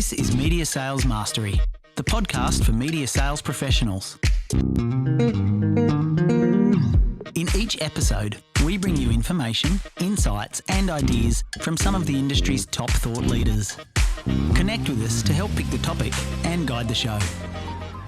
This is Media Sales Mastery, the podcast for media sales professionals. In each episode, we bring you information, insights, and ideas from some of the industry's top thought leaders. Connect with us to help pick the topic and guide the show.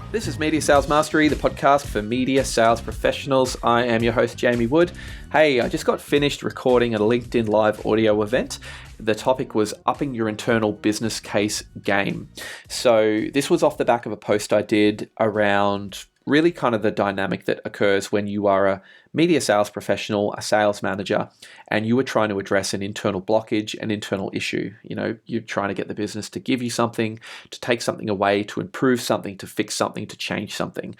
This is Media Sales Mastery, the podcast for media sales professionals. I am your host, Jamie Wood. Hey, I just got finished recording a LinkedIn live audio event. The topic was upping your internal business case game. So this was off the back of a post I did around really kind of the dynamic that occurs when you are a media sales professional, a sales manager, and you are trying to address an internal blockage, an internal issue. You know, you're trying to get the business to give you something, to take something away, to improve something, to fix something, to change something.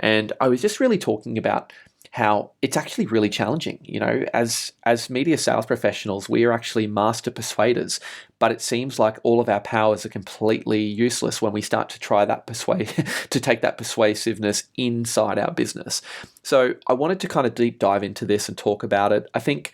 And I was just really talking about how it's actually really challenging. You know, as media sales professionals, we are actually master persuaders, but it seems like all of our powers are completely useless when we start to try that to take that persuasiveness inside our business. So I wanted to kind of deep dive into this and talk about it. I think,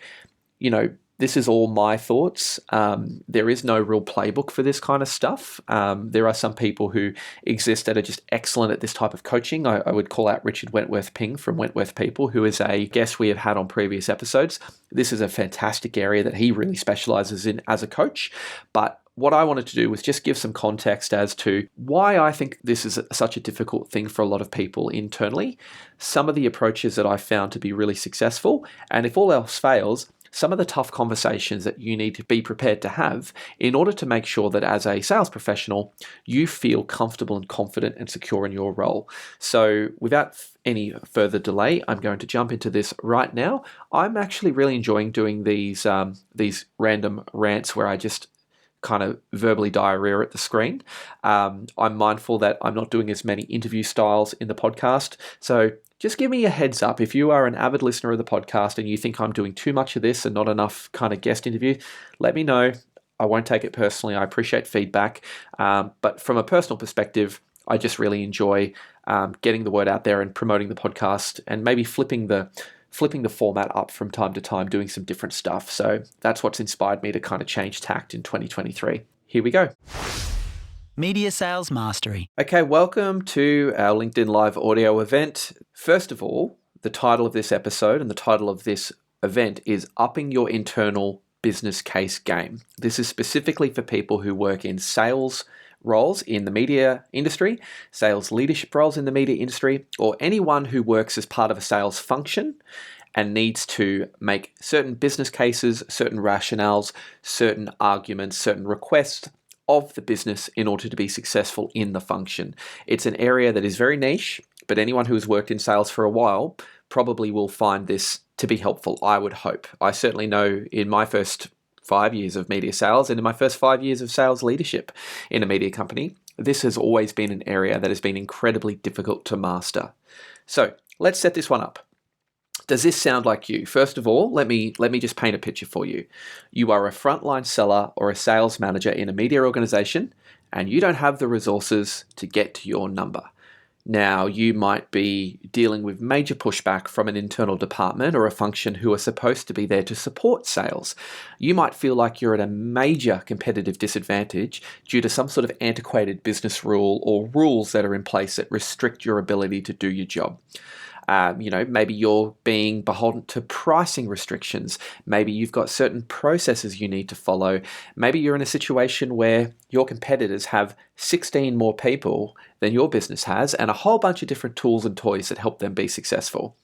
you know, this is all my thoughts. There is no real playbook for this kind of stuff. There are some people who exist that are just excellent at this type of coaching. I would call out Richard Wentworth-Ping from Wentworth People, who is a guest we have had on previous episodes. This is a fantastic area that he really specializes in as a coach. But what I wanted to do was just give some context as to why I think this is such a difficult thing for a lot of people internally, some of the approaches that I found to be really successful, and if all else fails, some of the tough conversations that you need to be prepared to have in order to make sure that as a sales professional, you feel comfortable and confident and secure in your role. So without any further delay, I'm going to jump into this right now. I'm actually really enjoying doing these random rants where I just kind of verbally diarrhea at the screen. I'm mindful that I'm not doing as many interview styles in the podcast. So just give me a heads up. If you are an avid listener of the podcast and you think I'm doing too much of this and not enough kind of guest interview, let me know. I won't take it personally. I appreciate feedback. But from a personal perspective, I just really enjoy getting the word out there and promoting the podcast and maybe flipping the format up from time to time, doing some different stuff. So that's what's inspired me to kind of change tact in 2023. Here we go. Media Sales Mastery. Okay, welcome to our LinkedIn Live audio event. First of all, the title of this episode and the title of this event is Upping Your Internal Business Case Game. This is specifically for people who work in sales roles in the media industry, sales leadership roles in the media industry, or anyone who works as part of a sales function and needs to make certain business cases, certain rationales, certain arguments, certain requests of the business in order to be successful in the function. It's an area that is very niche, but anyone who has worked in sales for a while probably will find this to be helpful, I would hope. I certainly know in my first 5 years of media sales and in my first 5 years of sales leadership in a media company, this has always been an area that has been incredibly difficult to master. So let's set this one up. Does this sound like you? First of all, let me just paint a picture for you. You are a frontline seller or a sales manager in a media organization, and you don't have the resources to get to your number. Now, you might be dealing with major pushback from an internal department or a function who are supposed to be there to support sales. You might feel like you're at a major competitive disadvantage due to some sort of antiquated business rule or rules that are in place that restrict your ability to do your job. Maybe you're being beholden to pricing restrictions. Maybe you've got certain processes you need to follow. Maybe you're in a situation where your competitors have 16 more people than your business has and a whole bunch of different tools and toys that help them be successful.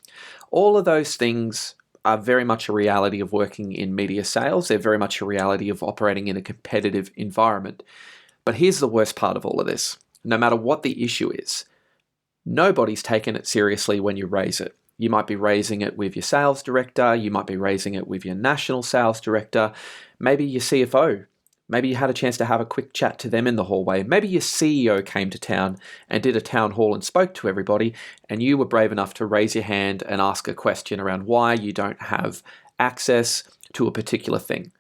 All of those things are very much a reality of working in media sales. They're very much a reality of operating in a competitive environment. But here's the worst part of all of this. No matter what the issue is, nobody's taken it seriously when you raise it. You might be raising it with your sales director. You might be raising it with your national sales director, maybe your CFO. Maybe you had a chance to have a quick chat to them in the hallway. Maybe your CEO came to town and did a town hall and spoke to everybody, and you were brave enough to raise your hand and ask a question around why you don't have access to a particular thing.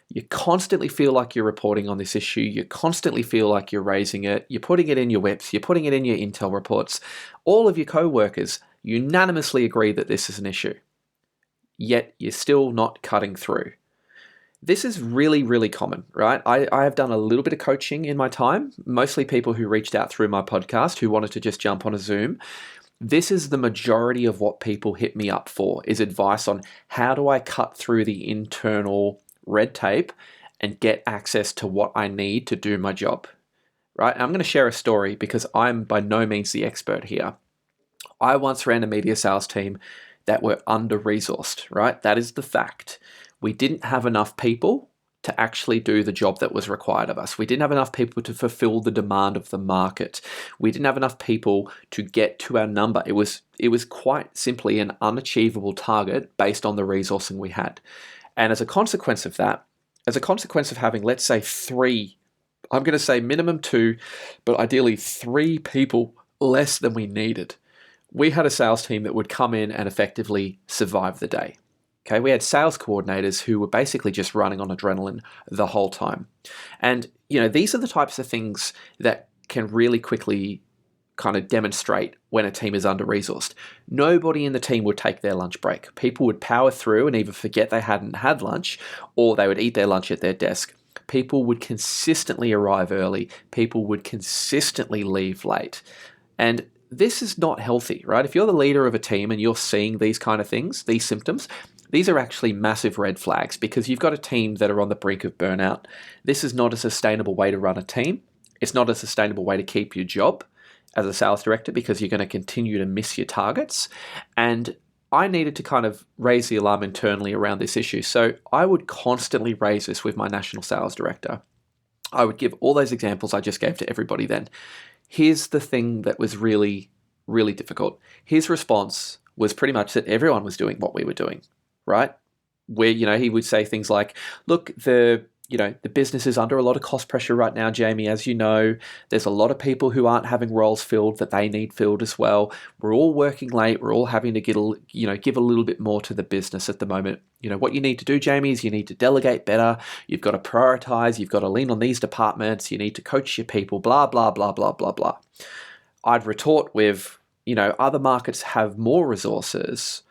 You constantly feel like you're reporting on this issue. You constantly feel like you're raising it. You're putting it in your WIPs. You're putting it in your Intel reports. All of your co-workers unanimously agree that this is an issue. Yet you're still not cutting through. This is really, really common, right? I have done a little bit of coaching in my time, mostly people who reached out through my podcast who wanted to just jump on a Zoom. This is the majority of what people hit me up for, is advice on how do I cut through the internal red tape and get access to what I need to do my job, right? And I'm going to share a story because I'm by no means the expert here. I once ran a media sales team that were under-resourced, right? That is the fact. We didn't have enough people to actually do the job that was required of us. We didn't have enough people to fulfill the demand of the market. We didn't have enough people to get to our number. It was quite simply an unachievable target based on the resourcing we had. And as a consequence of that, as a consequence of having, let's say, 3, I'm going to say minimum 2, but ideally 3 people less than we needed, we had a sales team that would come in and effectively survive the day. Okay, we had sales coordinators who were basically just running on adrenaline the whole time. And, these are the types of things that can really quickly kind of demonstrate when a team is under-resourced. Nobody in the team would take their lunch break. People would power through and either forget they hadn't had lunch or they would eat their lunch at their desk. People would consistently arrive early. People would consistently leave late. And this is not healthy, right? If you're the leader of a team and you're seeing these kind of things, these symptoms, these are actually massive red flags because you've got a team that are on the brink of burnout. This is not a sustainable way to run a team. It's not a sustainable way to keep your job as a sales director because you're going to continue to miss your targets. And I needed to kind of raise the alarm internally around this issue. So I would constantly raise this with my national sales director. I would give all those examples I just gave to everybody then. Here's the thing that was really, really difficult. His response was pretty much that everyone was doing what we were doing, right? Where, he would say things like, look, the business is under a lot of cost pressure right now, Jamie, as you know. There's a lot of people who aren't having roles filled that they need filled as well. We're all working late. We're all having to give a little bit more to the business at the moment. What you need to do, Jamie, is you need to delegate better. You've got to prioritize. You've got to lean on these departments. You need to coach your people, blah, blah, blah, blah, blah, blah. I'd retort with, other markets have more resources,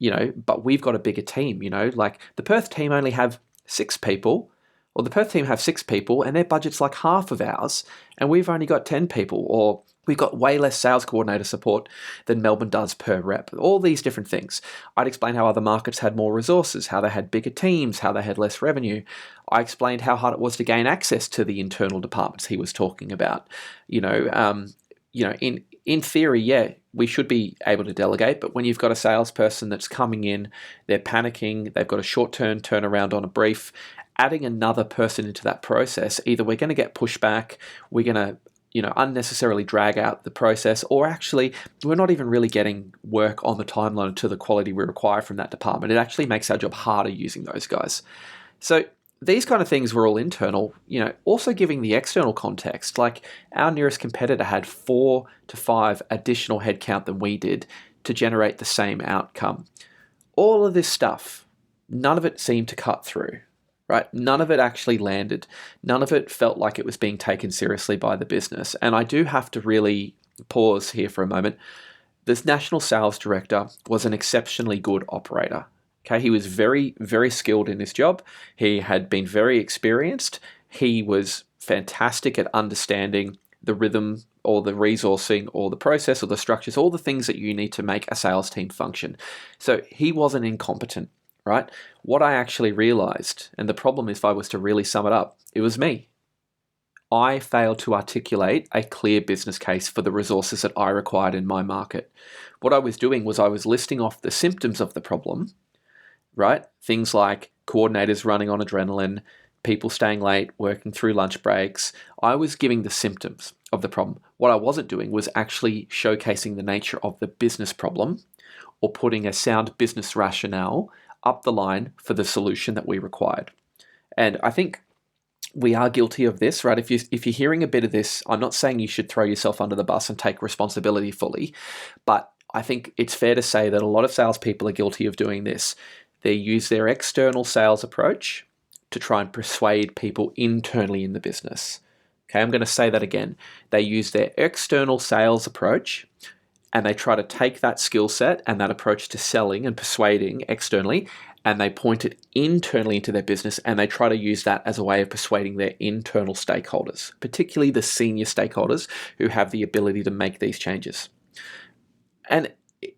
but we've got a bigger team, like the Perth team only have 6 people. Or the Perth team have 6 people and their budget's like half of ours and we've only got 10 people, or we've got way less sales coordinator support than Melbourne does per rep. All these different things. I'd explain how other markets had more resources, how they had bigger teams, how they had less revenue. I explained how hard it was to gain access to the internal departments he was talking about. In theory, yeah, we should be able to delegate, but when you've got a salesperson that's coming in, they're panicking, they've got a short-term turnaround on a brief, adding another person into that process, either we're going to get pushback, we're going to, unnecessarily drag out the process, or actually we're not even really getting work on the timeline to the quality we require from that department. It actually makes our job harder using those guys. So these kind of things were all internal, also giving the external context. Like our nearest competitor had 4 to 5 additional headcount than we did to generate the same outcome. All of this stuff, none of it seemed to cut through. Right? None of it actually landed. None of it felt like it was being taken seriously by the business. And I do have to really pause here for a moment. This national sales director was an exceptionally good operator. Okay, he was very, very skilled in his job. He had been very experienced. He was fantastic at understanding the rhythm or the resourcing or the process or the structures, all the things that you need to make a sales team function. So he wasn't incompetent. Right? What I actually realized, and the problem is if I was to really sum it up, it was me. I failed to articulate a clear business case for the resources that I required in my market. What I was doing was I was listing off the symptoms of the problem, right? Things like coordinators running on adrenaline, people staying late, working through lunch breaks. I was giving the symptoms of the problem. What I wasn't doing was actually showcasing the nature of the business problem or putting a sound business rationale up the line for the solution that we required. And I think we are guilty of this, right? If you're hearing a bit of this, I'm not saying you should throw yourself under the bus and take responsibility fully, but I think it's fair to say that a lot of salespeople are guilty of doing this. They use their external sales approach to try and persuade people internally in the business. Okay, I'm going to say that again. They use their external sales approach and they try to take that skill set and that approach to selling and persuading externally and they point it internally into their business, and they try to use that as a way of persuading their internal stakeholders, particularly the senior stakeholders who have the ability to make these changes. And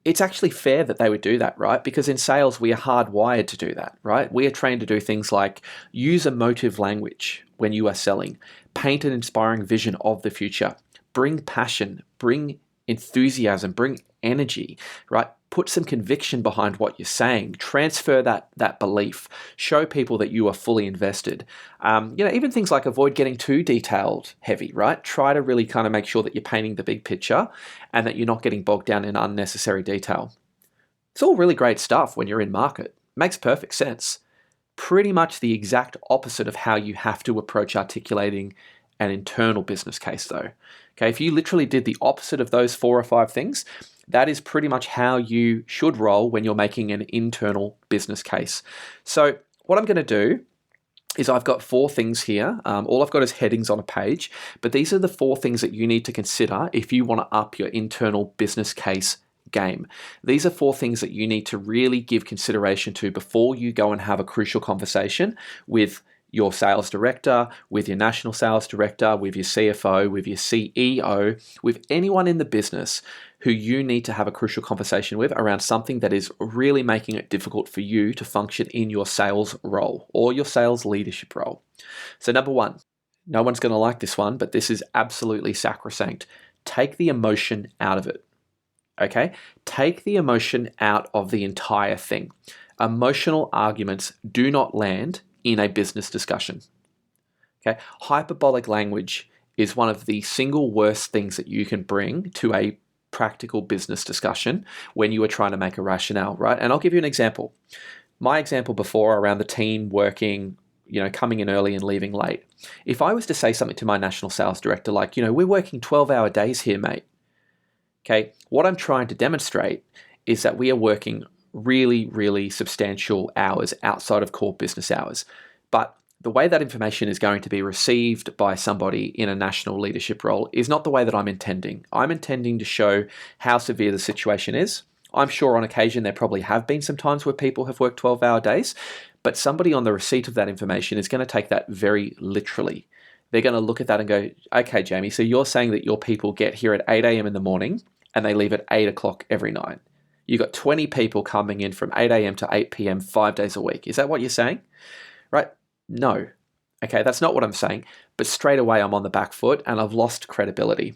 it's actually fair that they would do that, right? Because in sales, we are hardwired to do that, right? We are trained to do things like use emotive language when you are selling, paint an inspiring vision of the future, bring passion, bring enthusiasm, bring energy, right? Put some conviction behind what you're saying, transfer that belief, show people that you are fully invested. Even things like avoid getting too detailed heavy, right? Try to really kind of make sure that you're painting the big picture and that you're not getting bogged down in unnecessary detail. It's all really great stuff when you're in market. Makes perfect sense. Pretty much the exact opposite of how you have to approach articulating an internal business case though. Okay, if you literally did the opposite of those 4 or 5 things, that is pretty much how you should roll when you're making an internal business case. So what I'm going to do is I've got 4 things here. All I've got is headings on a page, but these are the 4 things that you need to consider if you want to up your internal business case game. These are 4 things that you need to really give consideration to before you go and have a crucial conversation with your sales director, with your national sales director, with your CFO, with your CEO, with anyone in the business who you need to have a crucial conversation with around something that is really making it difficult for you to function in your sales role or your sales leadership role. So number 1, no one's going to like this one, but this is absolutely sacrosanct. Take the emotion out of it. Okay? Take the emotion out of the entire thing. Emotional arguments do not land in a business discussion. Okay? Hyperbolic language is one of the single worst things that you can bring to a practical business discussion when you are trying to make a rationale, right? And I'll give you an example. My example before around the team working, coming in early and leaving late. If I was to say something to my national sales director like, we're working 12-hour days here, mate. Okay, what I'm trying to demonstrate is that we are working really, really substantial hours outside of core business hours. But the way that information is going to be received by somebody in a national leadership role is not the way that I'm intending. I'm intending to show how severe the situation is. I'm sure on occasion there probably have been some times where people have worked 12-hour days, but somebody on the receipt of that information is going to take that very literally. They're going to look at that and go, okay, Jamie, so you're saying that your people get here at 8 a.m. in the morning and they leave at 8 o'clock every night. You've got 20 people coming in from 8 a.m. to 8 p.m. 5 days a week. Is that what you're saying? Right? No. Okay, that's not what I'm saying. But straight away, I'm on the back foot and I've lost credibility.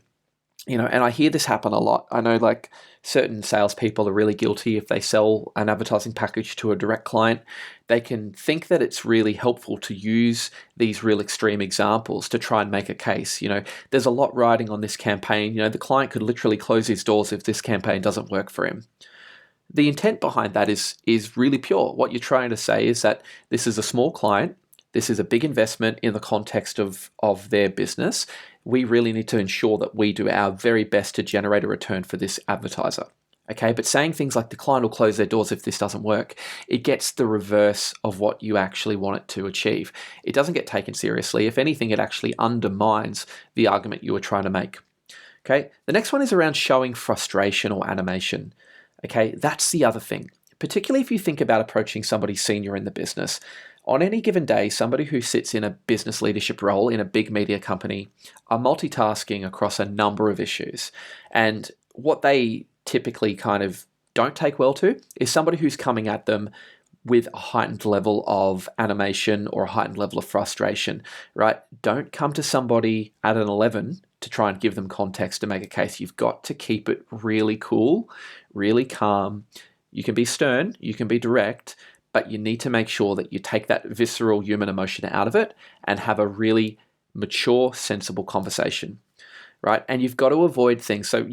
And I hear this happen a lot. I know like certain salespeople are really guilty if they sell an advertising package to a direct client. They can think that it's really helpful to use these real extreme examples to try and make a case. There's a lot riding on this campaign. The client could literally close his doors if this campaign doesn't work for him. The intent behind that is really pure. What you're trying to say is that this is a small client. This is a big investment in the context of their business. We really need to ensure that we do our very best to generate a return for this advertiser. Okay, but saying things like the client will close their doors if this doesn't work, it gets the reverse of what you actually want it to achieve. It doesn't get taken seriously. If anything, it actually undermines the argument you were trying to make. Okay, the next one is around showing frustration or animation. Okay, that's the other thing. Particularly if you think about approaching somebody senior in the business. On any given day, somebody who sits in a business leadership role in a big media company are multitasking across a number of issues. And what they typically kind of don't take well to is somebody who's coming at them with a heightened level of animation or a heightened level of frustration, right? Don't come to somebody at an 11 to try and give them context to make a case. You've got to keep it really cool, really calm. You can be stern, you can be direct, but you need to make sure that you take that visceral human emotion out of it and have a really mature, sensible conversation, right? And you've got to avoid things. So,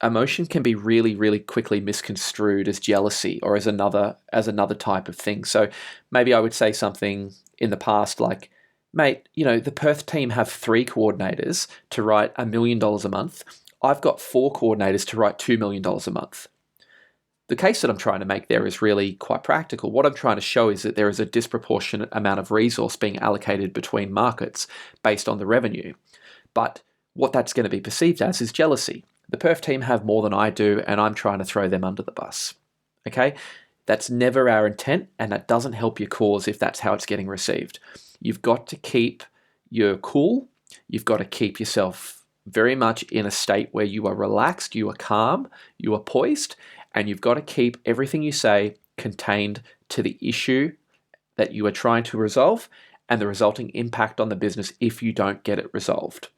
emotion can be really, really quickly misconstrued as jealousy or as another type of thing. So maybe I would say something in the past like, mate, the Perth team have 3 coordinators to write $1 million a month. I've got 4 coordinators to write $2 million a month. The case that I'm trying to make there is really quite practical. What I'm trying to show is that there is a disproportionate amount of resource being allocated between markets based on the revenue. But what that's going to be perceived as is jealousy. The Perth team have more than I do, and I'm trying to throw them under the bus. Okay? That's never our intent, and that doesn't help your cause if that's how it's getting received. You've got to keep your cool. You've got to keep yourself very much in a state where you are relaxed, you are calm, you are poised, and you've got to keep everything you say contained to the issue that you are trying to resolve and the resulting impact on the business if you don't get it resolved.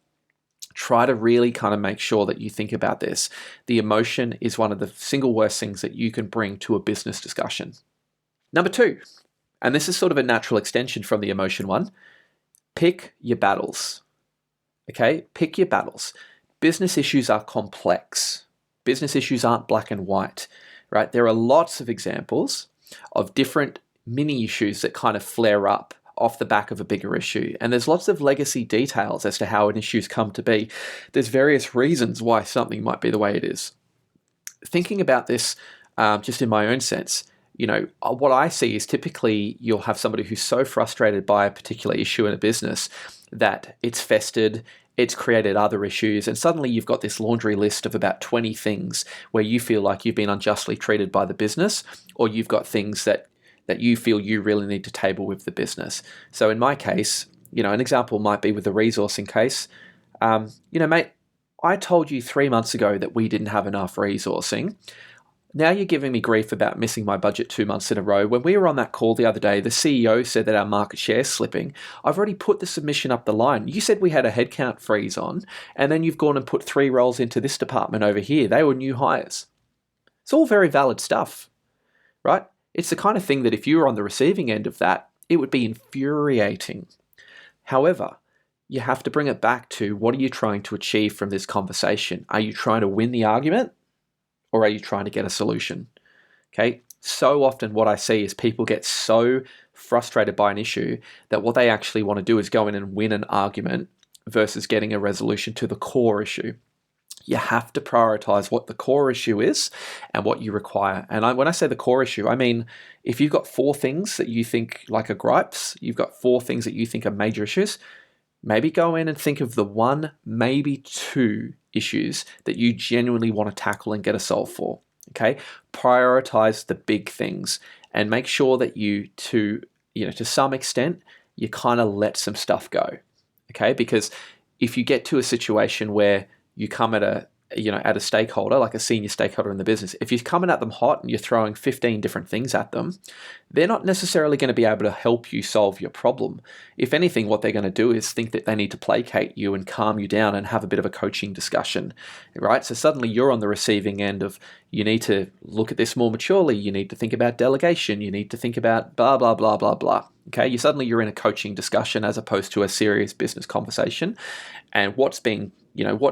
Try to really kind of make sure that you think about this. The emotion is one of the single worst things that you can bring to a business discussion. Number 2, and this is sort of a natural extension from the emotion one, pick your battles. Okay, pick your battles. Business issues are complex. Business issues aren't black and white, right? There are lots of examples of different mini issues that kind of flare up off the back of a bigger issue. And there's lots of legacy details as to how an issue's come to be. There's various reasons why something might be the way it is. Thinking about this just in my own sense, what I see is typically you'll have somebody who's so frustrated by a particular issue in a business that it's festered, it's created other issues, and suddenly you've got this laundry list of about 20 things where you feel like you've been unjustly treated by the business, or you've got things that you feel you really need to table with the business. So in my case, an example might be with the resourcing case. Mate, I told you 3 months ago that we didn't have enough resourcing. Now you're giving me grief about missing my budget 2 months in a row. When we were on that call the other day, the CEO said that our market share is slipping. I've already put the submission up the line. You said we had a headcount freeze on, and then you've gone and put 3 roles into this department over here. They were new hires. It's all very valid stuff, right? It's the kind of thing that if you were on the receiving end of that, it would be infuriating. However, you have to bring it back to what are you trying to achieve from this conversation? Are you trying to win the argument? Or are you trying to get a solution? Okay. So often what I see is people get so frustrated by an issue that what they actually want to do is go in and win an argument versus getting a resolution to the core issue. You have to prioritize what the core issue is and what you require. And when I say the core issue, I mean, if you've got 4 things that you think like are gripes, you've got 4 things that you think are major issues, maybe go in and think of the 1, maybe 2 issues that you genuinely want to tackle and get a solve for. Okay, prioritize the big things and make sure that to some extent, you kind of let some stuff go. Okay, because if you get to a situation where you come at a stakeholder, like a senior stakeholder in the business, if you're coming at them hot and you're throwing 15 different things at them, they're not necessarily going to be able to help you solve your problem. If anything, what they're going to do is think that they need to placate you and calm you down and have a bit of a coaching discussion, right? So suddenly you're on the receiving end of, you need to look at this more maturely, you need to think about delegation, you need to think about blah, blah, blah, blah, blah. Okay, you're in a coaching discussion as opposed to a serious business conversation. And what's the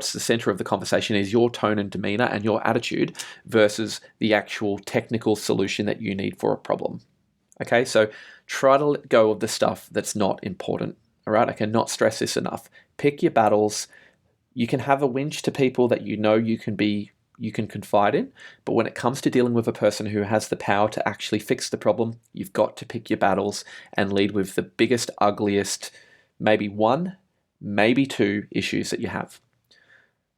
center of the conversation is your tone and demeanor and your attitude versus the actual technical solution that you need for a problem. Okay, so try to let go of the stuff that's not important. All right, I cannot stress this enough. Pick your battles. You can have a whinge to people that you can confide in, but when it comes to dealing with a person who has the power to actually fix the problem, you've got to pick your battles and lead with the biggest, ugliest, maybe 1, maybe 2 issues that you have.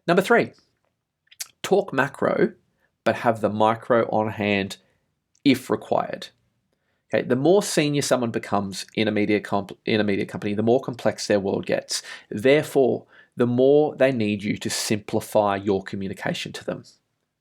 Number 3, talk macro, but have the micro on hand if required. Okay, the more senior someone becomes in a media company, the more complex their world gets. Therefore, the more they need you to simplify your communication to them.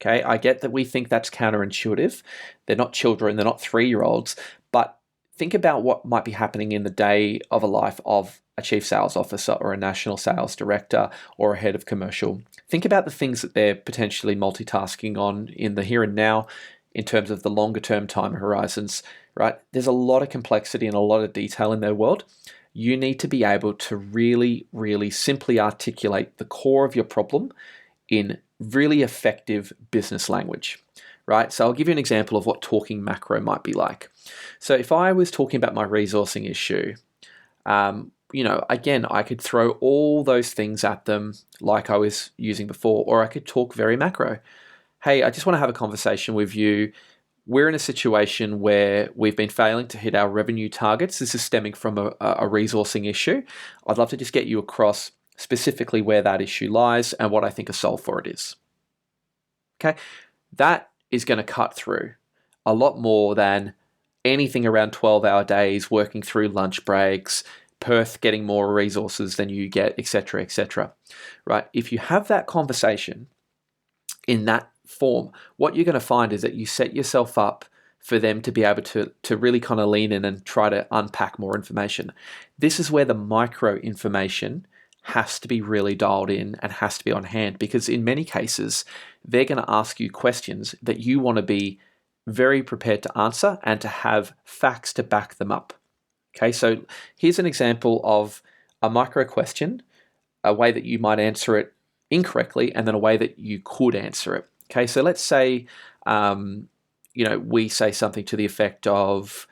Okay, I get that we think that's counterintuitive. They're not children, they're not 3-year-olds, but think about what might be happening in the day of a life of a chief sales officer or a national sales director or a head of commercial. Think about the things that they're potentially multitasking on in the here and now in terms of the longer term time horizons, right? There's a lot of complexity and a lot of detail in their world. You need to be able to really, really simply articulate the core of your problem in really effective business language, right? So I'll give you an example of what talking macro might be like. So if I was talking about my resourcing issue, again, I could throw all those things at them like I was using before, or I could talk very macro. Hey, I just want to have a conversation with you. We're in a situation where we've been failing to hit our revenue targets. This is stemming from a resourcing issue. I'd love to just get you across specifically where that issue lies and what I think a solve for it is. Okay, that is going to cut through a lot more than anything around 12-hour days, working through lunch breaks, Perth getting more resources than you get, etc., etc. Right? If you have that conversation in that form, what you're going to find is that you set yourself up for them to be able to really kind of lean in and try to unpack more information. This is where the micro information has to be really dialed in and has to be on hand, because in many cases, they're going to ask you questions that you want to be very prepared to answer and to have facts to back them up. Okay, so here's an example of a micro question, a way that you might answer it incorrectly, and then a way that you could answer it. Okay, so let's say, we say something to the effect of,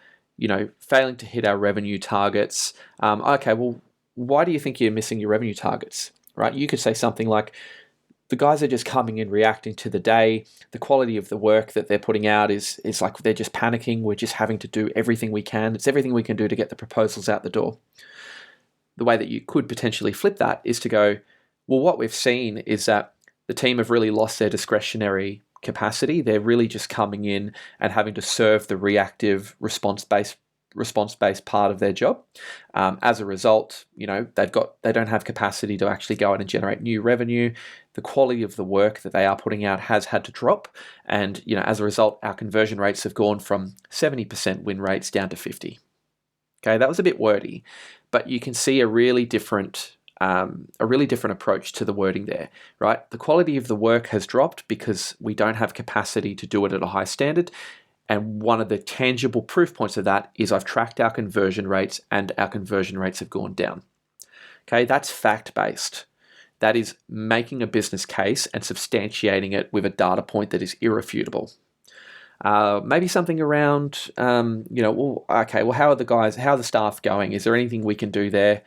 failing to hit our revenue targets. Okay, well, why do you think you're missing your revenue targets, right? You could say something like, the guys are just coming in, reacting to the day. The quality of the work that they're putting out is like they're just panicking. We're just having to do everything we can. It's everything we can do to get the proposals out the door. The way that you could potentially flip that is to go, well, what we've seen is that the team have really lost their discretionary capacity. They're really just coming in and having to serve the reactive response-based part of their job. As a result, they don't have capacity to actually go out and generate new revenue. The quality of the work that they are putting out has had to drop, and as a result, our conversion rates have gone from 70% win rates down to 50. Okay, that was a bit wordy, but you can see a really different approach to the wording there, right? The quality of the work has dropped because we don't have capacity to do it at a high standard. And one of the tangible proof points of that is I've tracked our conversion rates and our conversion rates have gone down. Okay, that's fact-based. That is making a business case and substantiating it with a data point that is irrefutable. Maybe something around, how are the staff going? Is there anything we can do there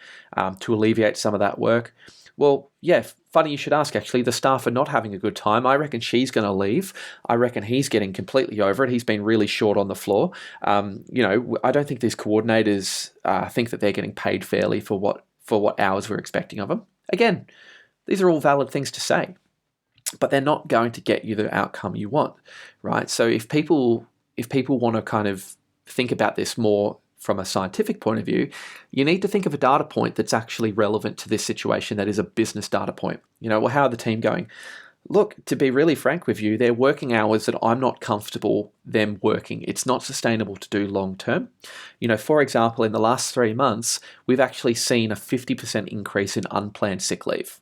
to alleviate some of that work? Well, yeah, funny you should ask, actually. The staff are not having a good time. I reckon she's going to leave. I reckon he's getting completely over it. He's been really short on the floor. I don't think these coordinators think that they're getting paid fairly for what hours we're expecting of them. Again, these are all valid things to say, but they're not going to get you the outcome you want, right? So if people want to kind of think about this more from a scientific point of view, you need to think of a data point that's actually relevant to this situation, that is a business data point. How are the team going? Look, to be really frank with you, they're working hours that I'm not comfortable them working. It's not sustainable to do long term. For example, in the last 3 months, we've actually seen a 50% increase in unplanned sick leave.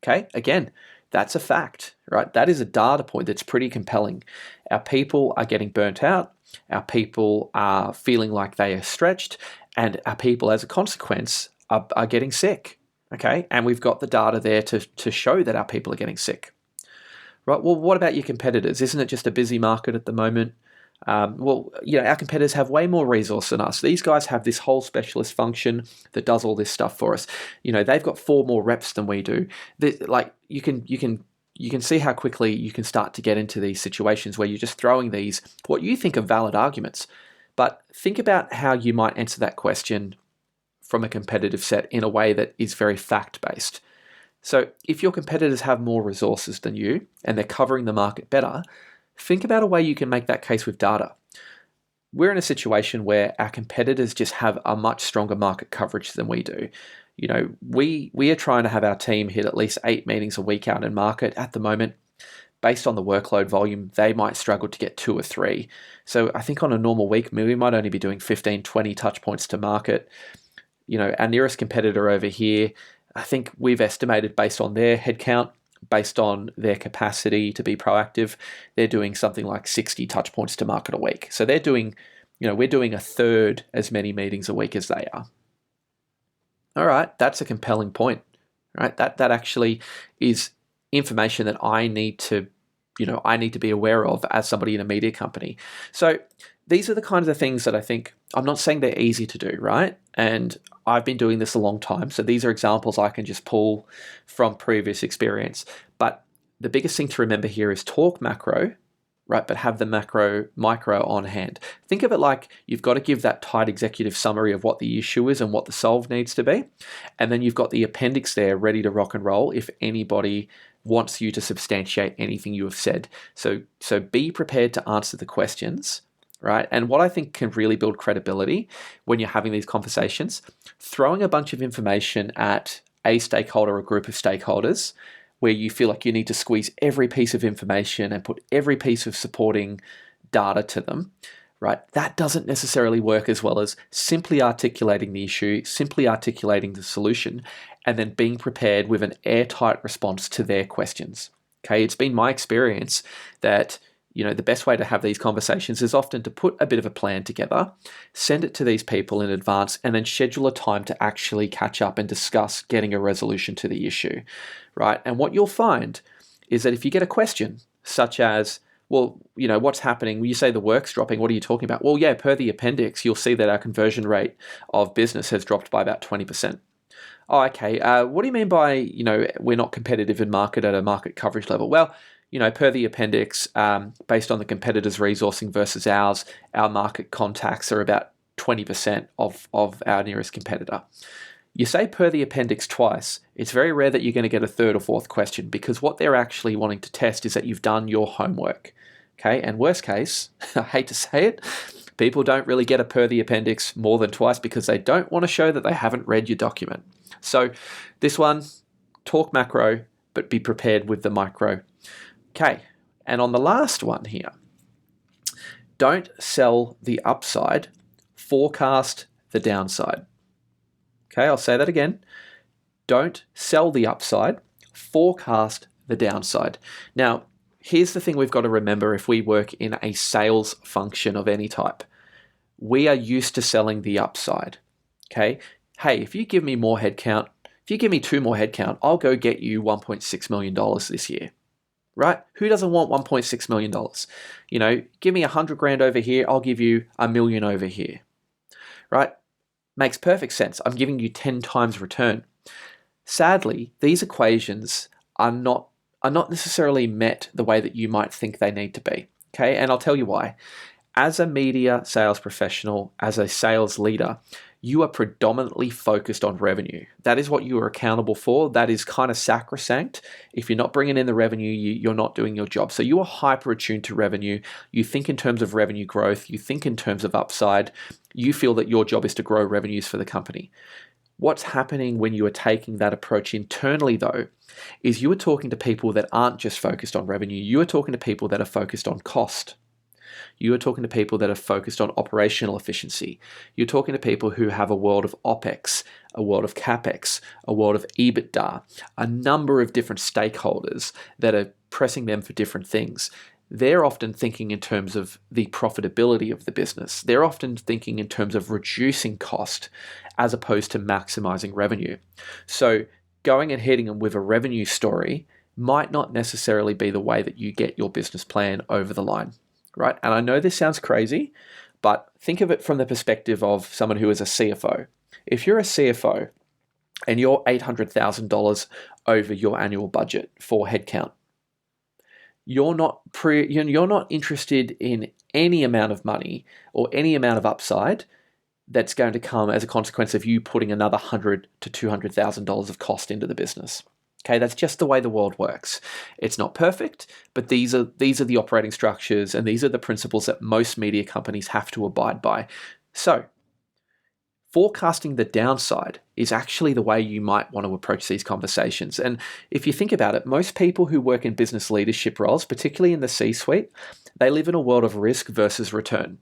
Okay, again, that's a fact, right? That is a data point that's pretty compelling. Our people are getting burnt out. Our people are feeling like they are stretched, and our people, as a consequence, are getting sick. Okay, and we've got the data there to show that our people are getting sick. Right? Well, what about your competitors? Isn't it just a busy market at the moment? Our competitors have way more resource than us. These guys have this whole specialist function that does all this stuff for us. They've got 4 more reps than we do. You can see how quickly you can start to get into these situations where you're just throwing these, what you think are valid arguments. But think about how you might answer that question from a competitive set in a way that is very fact-based. So if your competitors have more resources than you and they're covering the market better, think about a way you can make that case with data. We're in a situation where our competitors just have a much stronger market coverage than we do. We are trying to have our team hit at least 8 meetings a week out in market. At the moment, based on the workload volume, they might struggle to get 2 or 3. So I think on a normal week, we might only be doing 15, 20 touch points to market. Our nearest competitor over here, I think we've estimated based on their headcount, based on their capacity to be proactive, they're doing something like 60 touch points to market a week. So they're doing, we're doing a third as many meetings a week as they are. All right, that's a compelling point, right? That actually is information that I need to be aware of as somebody in a media company. So these are the kinds of things that I think, I'm not saying they're easy to do, right? And I've been doing this a long time. So these are examples I can just pull from previous experience. But the biggest thing to remember here is talk macro, right? But have the micro on hand. Think of it like you've got to give that tight executive summary of what the issue is and what the solve needs to be. And then you've got the appendix there ready to rock and roll if anybody wants you to substantiate anything you have said. So be prepared to answer the questions, right? And what I think can really build credibility when you're having these conversations, throwing a bunch of information at a stakeholder or a group of stakeholders where you feel like you need to squeeze every piece of information and put every piece of supporting data to them, right? That doesn't necessarily work as well as simply articulating the issue, simply articulating the solution, and then being prepared with an airtight response to their questions. Okay, it's been my experience that the best way to have these conversations is often to put a bit of a plan together, send it to these people in advance, and then schedule a time to actually catch up and discuss getting a resolution to the issue, right? And what you'll find is that if you get a question such as, well, what's happening? When you say the work's dropping, what are you talking about? Well, yeah, per the appendix, you'll see that our conversion rate of business has dropped by about 20%. Oh, okay. What do you mean by, we're not competitive in market at a market coverage level? Well, per the appendix, based on the competitors' resourcing versus ours, our market contacts are about 20% of our nearest competitor. You say per the appendix twice, it's very rare that you're going to get a third or fourth question, because what they're actually wanting to test is that you've done your homework. Okay, and worst case, I hate to say it, people don't really get a per the appendix more than twice because they don't want to show that they haven't read your document. So this one, talk macro, but be prepared with the micro. Okay, and on the last one here, don't sell the upside, forecast the downside. Okay, I'll say that again. Don't sell the upside, forecast the downside. Now, here's the thing we've got to remember if we work in a sales function of any type. We are used to selling the upside. Okay, hey, if you give me more headcount, if you give me 2 more headcount, I'll go get you $1.6 million this year. Right? Who doesn't want $1.6 million? Give me $100,000 over here, I'll give you $1 million over here. Right? Makes perfect sense. I'm giving you 10 times return. Sadly, these equations are not necessarily met the way that you might think they need to be. Okay, and I'll tell you why. As a media sales professional, as a sales leader, you are predominantly focused on revenue. That is what you are accountable for. That is kind of sacrosanct. If you're not bringing in the revenue, you're not doing your job. So you are hyper attuned to revenue. You think in terms of revenue growth. You think in terms of upside. You feel that your job is to grow revenues for the company. What's happening when you are taking that approach internally, though, is you are talking to people that aren't just focused on revenue. You are talking to people that are focused on cost. You are talking to people that are focused on operational efficiency. You're talking to people who have a world of OPEX, a world of CAPEX, a world of EBITDA, a number of different stakeholders that are pressing them for different things. They're often thinking in terms of the profitability of the business. They're often thinking in terms of reducing cost as opposed to maximizing revenue. So going and hitting them with a revenue story might not necessarily be the way that you get your business plan over the line. Right? And I know this sounds crazy, but think of it from the perspective of someone who is a CFO. If you're a CFO and you're $800,000 over your annual budget for headcount, you're not interested in any amount of money or any amount of upside that's going to come as a consequence of you putting another $100,000 to $200,000 of cost into the business. Okay, that's just the way the world works. It's not perfect, but these are the operating structures and these are the principles that most media companies have to abide by. So, forecasting the downside is actually the way you might want to approach these conversations. And if you think about it, most people who work in business leadership roles, particularly in the C-suite, they live in a world of risk versus return,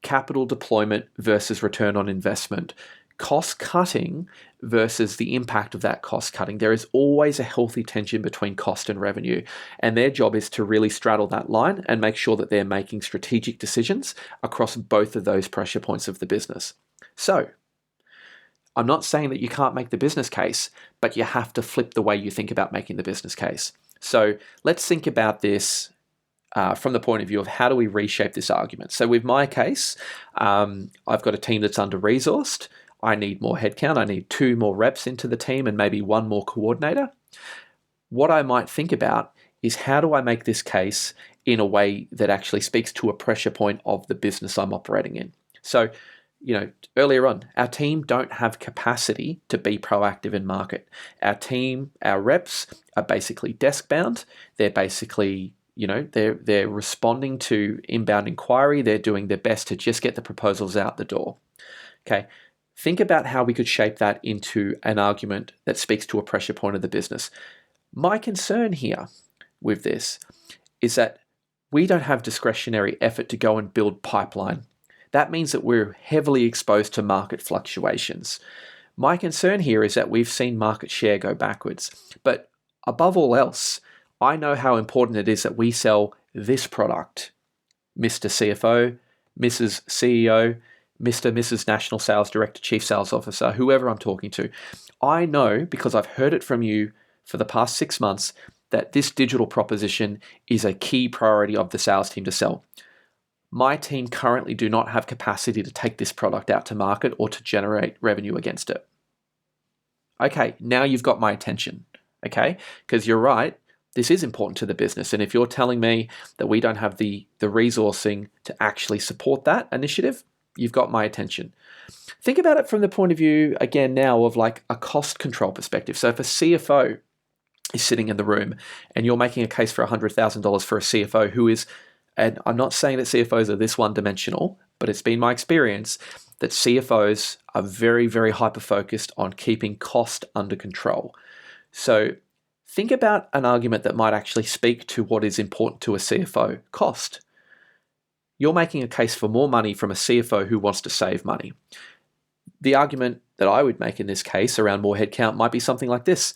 capital deployment versus return on investment, cost cutting versus the impact of that cost cutting. There is always a healthy tension between cost and revenue, and their job is to really straddle that line and make sure that they're making strategic decisions across both of those pressure points of the business. So, I'm not saying that you can't make the business case, but you have to flip the way you think about making the business case. So let's think about this from the point of view of how do we reshape this argument. So with my case, I've got a team that's under-resourced. I need more headcount. I need 2 more reps into the team and maybe 1 more coordinator. What I might think about is how do I make this case in a way that actually speaks to a pressure point of the business I'm operating in. So earlier on, our team don't have capacity to be proactive in market. Our team, our reps are basically desk bound. They're basically, they're responding to inbound inquiry. They're doing their best to just get the proposals out the door. Okay. Think about how we could shape that into an argument that speaks to a pressure point of the business. My concern here with this is that we don't have discretionary effort to go and build pipeline. That means that we're heavily exposed to market fluctuations. My concern here is that we've seen market share go backwards. But above all else, I know how important it is that we sell this product. Mr. CFO, Mrs. CEO, Mr. Mrs. National Sales Director, Chief Sales Officer, whoever I'm talking to. I know, because I've heard it from you for the past 6 months, that this digital proposition is a key priority of the sales team to sell. My team currently do not have capacity to take this product out to market or to generate revenue against it. Okay, now you've got my attention, okay? Because you're right, this is important to the business. And if you're telling me that we don't have the resourcing to actually support that initiative, you've got my attention. Think about it from the point of view, again, now of like a cost control perspective. So if a CFO is sitting in the room and you're making a case for $100,000 for a CFO who is, and I'm not saying that CFOs are this one-dimensional, but it's been my experience that CFOs are very, very hyper-focused on keeping cost under control. So think about an argument that might actually speak to what is important to a CFO: cost. You're making a case for more money from a CFO who wants to save money. The argument that I would make in this case around more headcount might be something like this.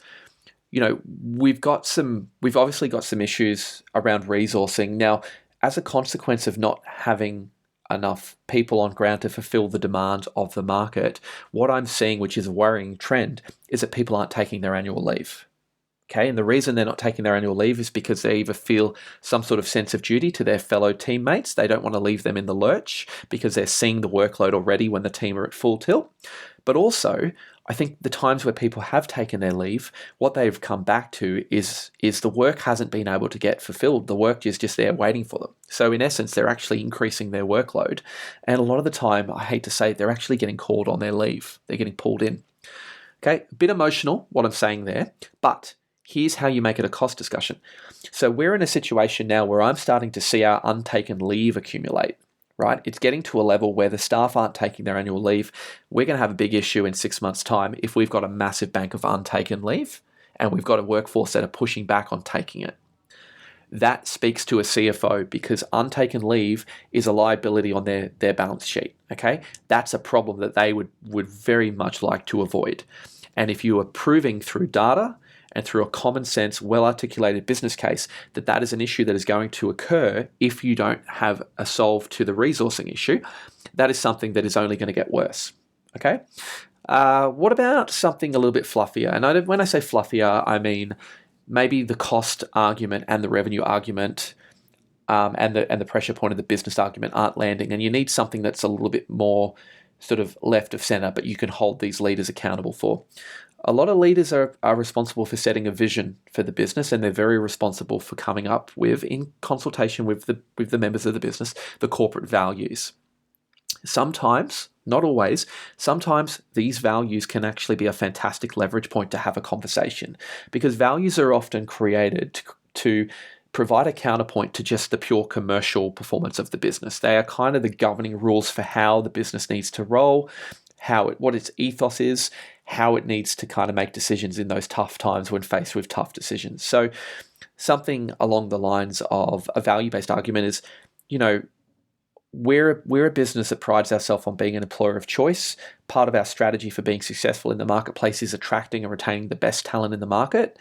We've obviously got some issues around resourcing. Now, as a consequence of not having enough people on ground to fulfill the demand of the market, what I'm seeing, which is a worrying trend, is that people aren't taking their annual leave. Okay, and the reason they're not taking their annual leave is because they either feel some sort of sense of duty to their fellow teammates. They don't want to leave them in the lurch because they're seeing the workload already when the team are at full tilt. But also, I think the times where people have taken their leave, what they've come back to is the work hasn't been able to get fulfilled. The work is just there waiting for them. So in essence, they're actually increasing their workload. And a lot of the time, I hate to say it, they're actually getting called on their leave. They're getting pulled in. Okay, a bit emotional, what I'm saying there, but here's how you make it a cost discussion. So we're in a situation now where I'm starting to see our untaken leave accumulate, right? It's getting to a level where the staff aren't taking their annual leave. We're going to have a big issue in 6 months' time if we've got a massive bank of untaken leave and we've got a workforce that are pushing back on taking it. That speaks to a CFO because untaken leave is a liability on their balance sheet, okay? That's a problem that they would very much like to avoid. And if you are proving through data and through a common sense, well-articulated business case that is an issue that is going to occur if you don't have a solve to the resourcing issue, that is something that is only going to get worse, okay? What about something a little bit fluffier? And when I say fluffier, I mean maybe the cost argument and the revenue argument and the pressure point of the business argument aren't landing, and you need something that's a little bit more sort of left of center, but you can hold these leaders accountable for. A lot of leaders are responsible for setting a vision for the business, and they're very responsible for coming up with, in consultation with the members of the business, the corporate values. Sometimes, not always, sometimes these values can actually be a fantastic leverage point to have a conversation, because values are often created to provide a counterpoint to just the pure commercial performance of the business. They are kind of the governing rules for how the business needs to roll, what its ethos is, how it needs to kind of make decisions in those tough times when faced with tough decisions. So something along the lines of a value-based argument is, we're a business that prides ourselves on being an employer of choice. Part of our strategy for being successful in the marketplace is attracting and retaining the best talent in the market.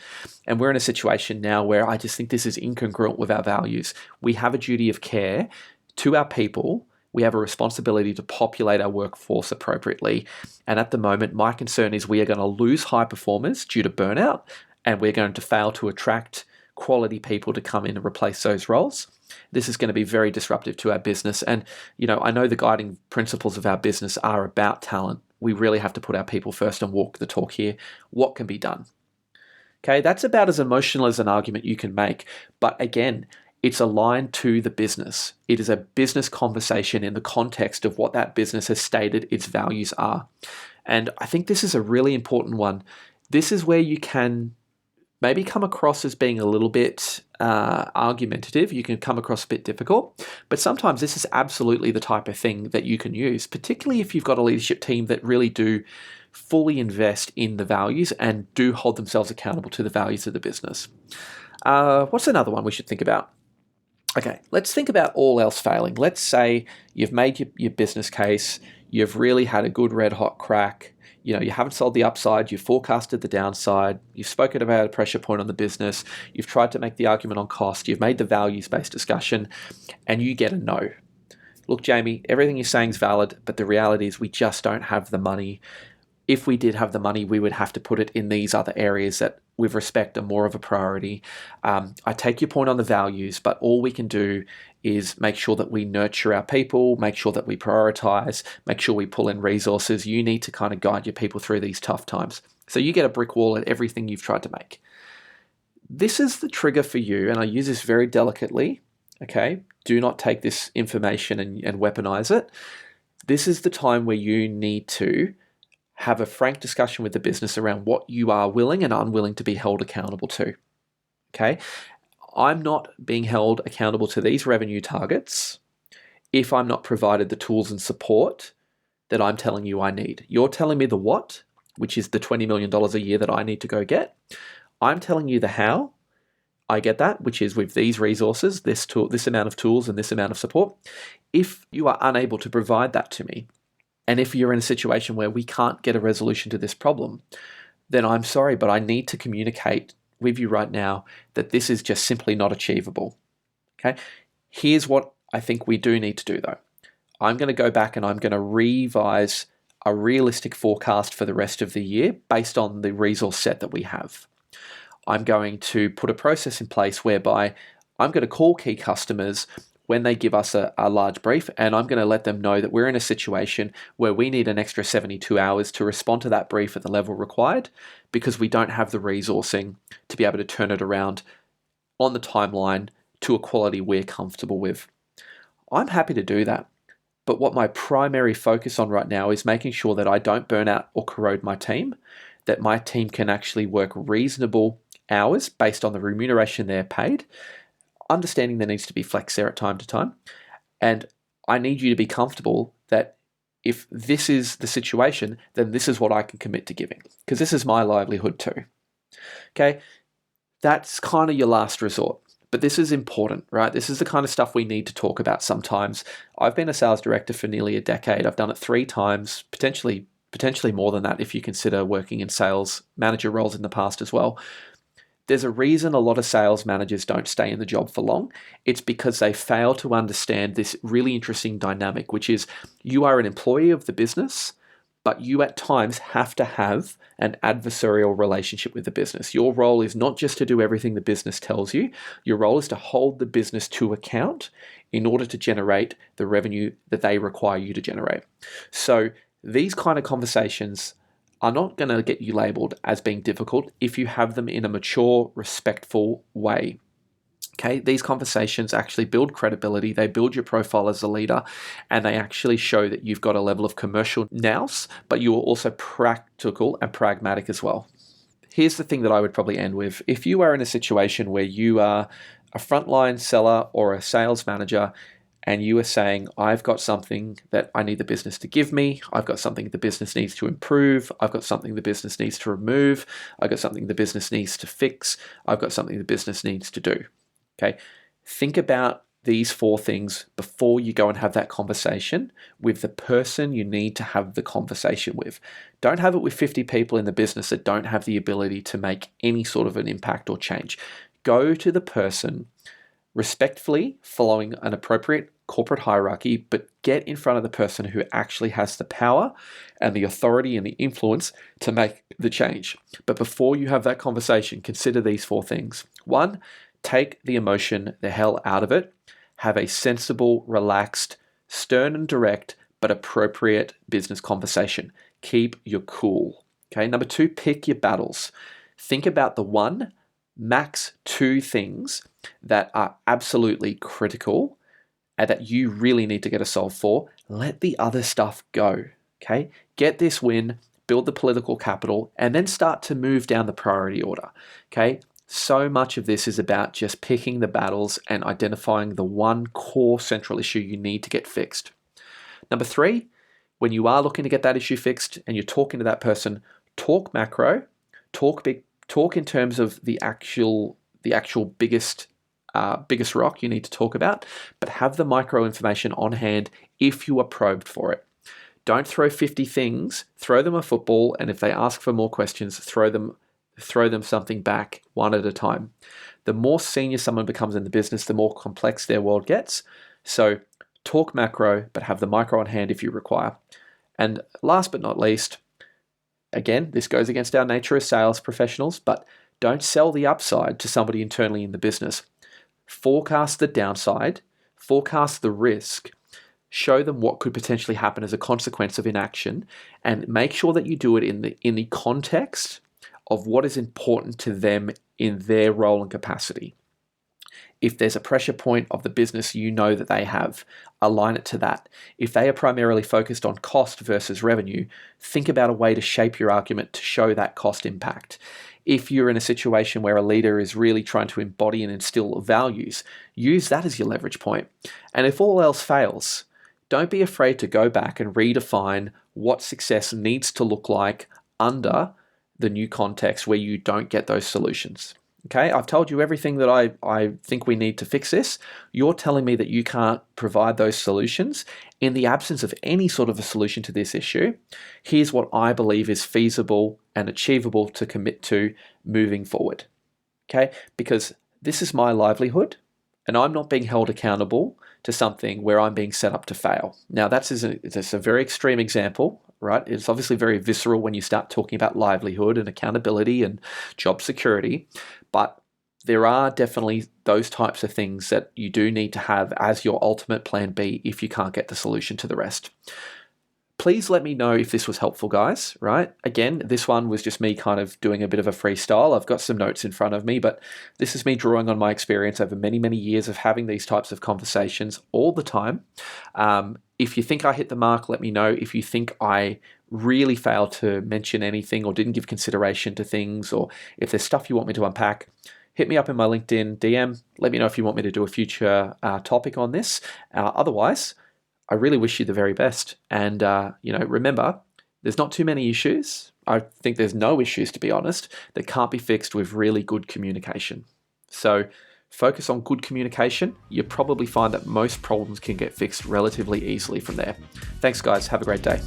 And we're in a situation now where I just think this is incongruent with our values. We have a duty of care to our people. We have a responsibility to populate our workforce appropriately. And at the moment, my concern is we are going to lose high performers due to burnout, and we're going to fail to attract quality people to come in and replace those roles. This is going to be very disruptive to our business. And, I know the guiding principles of our business are about talent. We really have to put our people first and walk the talk here. What can be done? Okay, that's about as emotional as an argument you can make. But again, it's aligned to the business. It is a business conversation in the context of what that business has stated its values are. And I think this is a really important one. This is where you can maybe come across as being a little bit argumentative. You can come across a bit difficult, but sometimes this is absolutely the type of thing that you can use, particularly if you've got a leadership team that really do fully invest in the values and do hold themselves accountable to the values of the business. What's another one we should think about? Okay, let's think about all else failing. Let's say you've made your business case, you've really had a good red hot crack, you haven't sold the upside, you've forecasted the downside, you've spoken about a pressure point on the business, you've tried to make the argument on cost, you've made the values-based discussion, and you get a no. Look, Jamie, everything you're saying is valid, but the reality is we just don't have the money. If we did have the money, we would have to put it in these other areas that, with respect, are more of a priority. I take your point on the values, but all we can do is make sure that we nurture our people, make sure that we prioritize, make sure we pull in resources. You need to kind of guide your people through these tough times. So you get a brick wall at everything you've tried to make. This is the trigger for you, and I use this very delicately, okay? Do not take this information and weaponize it. This is the time where you need to have a frank discussion with the business around what you are willing and unwilling to be held accountable to. Okay? I'm not being held accountable to these revenue targets if I'm not provided the tools and support that I'm telling you I need. You're telling me the what, which is the $20 million a year that I need to go get. I'm telling you the how. I get that, which is with these resources, this amount of tools and this amount of support. If you are unable to provide that to me, and if you're in a situation where we can't get a resolution to this problem, then I'm sorry, but I need to communicate with you right now that this is just simply not achievable. Okay? Here's what I think we do need to do though. I'm going to go back and I'm going to revise a realistic forecast for the rest of the year based on the resource set that we have. I'm going to put a process in place whereby I'm going to call key customers when they give us a large brief, and I'm going to let them know that we're in a situation where we need an extra 72 hours to respond to that brief at the level required because we don't have the resourcing to be able to turn it around on the timeline to a quality we're comfortable with. I'm happy to do that, but what my primary focus on right now is making sure that I don't burn out or corrode my team, that my team can actually work reasonable hours based on the remuneration they're paid, understanding there needs to be flex there at time to time. And I need you to be comfortable that if this is the situation, then this is what I can commit to giving, because this is my livelihood too. Okay, that's kind of your last resort. But this is important, right? This is the kind of stuff we need to talk about sometimes. I've been a sales director for nearly a decade. I've done it 3 times, potentially more than that if you consider working in sales manager roles in the past as well. There's a reason a lot of sales managers don't stay in the job for long. It's because they fail to understand this really interesting dynamic, which is you are an employee of the business, but you at times have to have an adversarial relationship with the business. Your role is not just to do everything the business tells you. Your role is to hold the business to account in order to generate the revenue that they require you to generate. So these kind of conversations are not going to get you labeled as being difficult if you have them in a mature, respectful way. Okay, these conversations actually build credibility, they build your profile as a leader, and they actually show that you've got a level of commercial nous, but you are also practical and pragmatic as well. Here's the thing that I would probably end with. If you are in a situation where you are a frontline seller or a sales manager, and you are saying, I've got something that I need the business to give me, I've got something the business needs to improve, I've got something the business needs to remove, I've got something the business needs to fix, I've got something the business needs to do. Okay, think about these 4 things before you go and have that conversation with the person you need to have the conversation with. Don't have it with 50 people in the business that don't have the ability to make any sort of an impact or change. Go to the person respectfully, following an appropriate corporate hierarchy, but get in front of the person who actually has the power and the authority and the influence to make the change. But before you have that conversation, consider these 4 things. 1, take the emotion the hell out of it. Have a sensible, relaxed, stern and direct, but appropriate business conversation. Keep your cool. Okay. Number 2, pick your battles. Think about the 1, max 2 things that are absolutely critical and that you really need to get a solve for, let the other stuff go, okay? Get this win, build the political capital, and then start to move down the priority order, okay? So much of this is about just picking the battles and identifying the one core central issue you need to get fixed. Number 3, when you are looking to get that issue fixed and you're talking to that person, talk macro, talk big, talk in terms of the actual biggest rock you need to talk about, but have the micro information on hand if you are probed for it. Don't throw 50 things, throw them a football, and if they ask for more questions, throw them something back one at a time. The more senior someone becomes in the business, the more complex their world gets. So talk macro, but have the micro on hand if you require. And last but not least, again, this goes against our nature as sales professionals, but don't sell the upside to somebody internally in the business. Forecast the downside, forecast the risk, show them what could potentially happen as a consequence of inaction, and make sure that you do it in the context of what is important to them in their role and capacity. If there's a pressure point of the business you know that they have, align it to that. If they are primarily focused on cost versus revenue, think about a way to shape your argument to show that cost impact. If you're in a situation where a leader is really trying to embody and instill values, use that as your leverage point. And if all else fails, don't be afraid to go back and redefine what success needs to look like under the new context where you don't get those solutions. Okay, I've told you everything that I think we need to fix this. You're telling me that you can't provide those solutions. In the absence of any sort of a solution to this issue, here's what I believe is feasible and achievable to commit to moving forward. Okay, because this is my livelihood and I'm not being held accountable to something where I'm being set up to fail. Now, that's a very extreme example, right? It's obviously very visceral when you start talking about livelihood and accountability and job security, but there are definitely those types of things that you do need to have as your ultimate plan B if you can't get the solution to the rest. Please let me know if this was helpful, guys, right? Again, this one was just me kind of doing a bit of a freestyle. I've got some notes in front of me, but this is me drawing on my experience over many, many years of having these types of conversations all the time. If you think I hit the mark, let me know. If you think I really failed to mention anything or didn't give consideration to things, or if there's stuff you want me to unpack, hit me up in my LinkedIn DM. Let me know if you want me to do a future topic on this. Otherwise, I really wish you the very best. And, remember, there's not too many issues. I think there's no issues, to be honest, that can't be fixed with really good communication. So focus on good communication. You'll probably find that most problems can get fixed relatively easily from there. Thanks, guys. Have a great day.